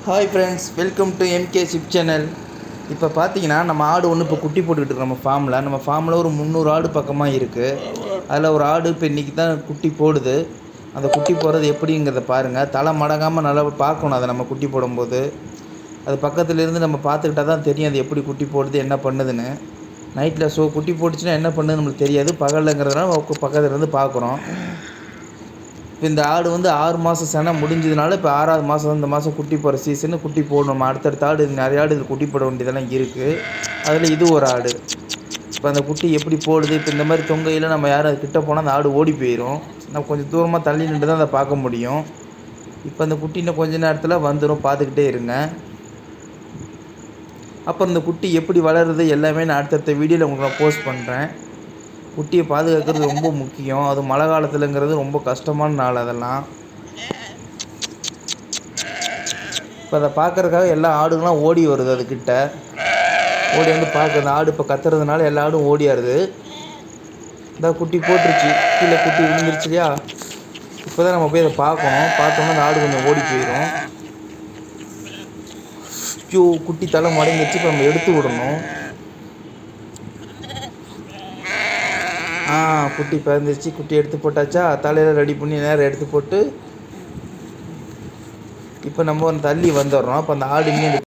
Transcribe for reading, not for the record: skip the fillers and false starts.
Hi friends, welcome to MK ship channel. இப்போ பார்த்தீங்கன்னா நம்ம ஆடு ஒன்று இப்போ குட்டி போட்டுக்கிட்டு இருக்கோம். நம்ம ஃபார்மில் ஒரு 300 ஆடு பக்கமாக இருக்குது. அதில் ஒரு ஆடு இப்போ இன்றைக்கி தான் குட்டி போடுது. அந்த குட்டி போடுறது எப்படிங்கிறத பாருங்கள். தலை மடங்காமல் நல்லா பார்க்கணும். அதை நம்ம குட்டி போடும்போது அது பக்கத்துலேருந்து நம்ம பார்த்துக்கிட்டா தான் தெரியும் அது எப்படி குட்டி போடுது, என்ன பண்ணுதுன்னு. நைட்டில் குட்டி போட்டுச்சுன்னா என்ன பண்ணுதுன்னு நம்மளுக்கு தெரியாது. பகலில்ங்கிறதுனால பக்கத்துலேருந்து பார்க்குறோம். இப்போ இந்த ஆடு 6 மாதம் செனை முடிஞ்சதுனால இப்போ 6வது மாதம் இந்த மாதம் குட்டி போடுற சீசனு. குட்டி போடணும். அடுத்தடுத்த ஆடு நிறைய ஆடு இது குட்டி போட வேண்டியதெல்லாம் இருக்குது. அதில் இது ஒரு ஆடு. இப்போ அந்த குட்டி எப்படி போடுது, இப்போ இந்த மாதிரி தொங்கையில் நம்ம யாரும் அது கிட்டே போனால் அந்த ஆடு ஓடி போயிடும். நம்ம கொஞ்சம் தூரமாக தள்ளி நின்று தான் அதை பார்க்க முடியும். இப்போ அந்த குட்டி இன்னும் கொஞ்சம் நேரத்தில் வந்துடும், பார்த்துக்கிட்டே இருங்க. அப்புறம் இந்த குட்டி எப்படி வளருது எல்லாமே நான் அடுத்தடுத்த வீடியோவில் உங்களுக்கு நான் போஸ்ட் பண்ணுறேன். குட்டியை பாதுகாக்கிறது ரொம்ப முக்கியம். அது மழை காலத்துலங்கிறது ரொம்ப கஷ்டமான நாள். அதெல்லாம் இப்போ அதை பார்க்குறதுக்காக எல்லா ஆடுகள்லாம் ஓடி வருது. அதுக்கிட்ட ஓடி வந்து பார்க்குறது. ஆடு இப்போ கத்துறதுனால எல்லா ஆடும் ஓடியாருது. இந்த குட்டி போட்டுருச்சு, கீழே குட்டி விழுந்துருச்சு இல்லையா. இப்போ தான் நம்ம போய் அதை பார்க்கணும். பார்த்தோம்னா அந்த ஆடு கொஞ்சம் ஓடி போயிடும். குட்டி தலை மடங்கிடுச்சு. இப்போ நம்ம எடுத்து விடணும். குட்டி பிறந்துருச்சு. குட்டி எடுத்து போட்டாச்சா, தலையில் ரெடி பண்ணி நேரம் எடுத்து போட்டு இப்போ நம்ம தள்ளி வந்துடுறோம். அப்போ அந்த ஆடு இங்கே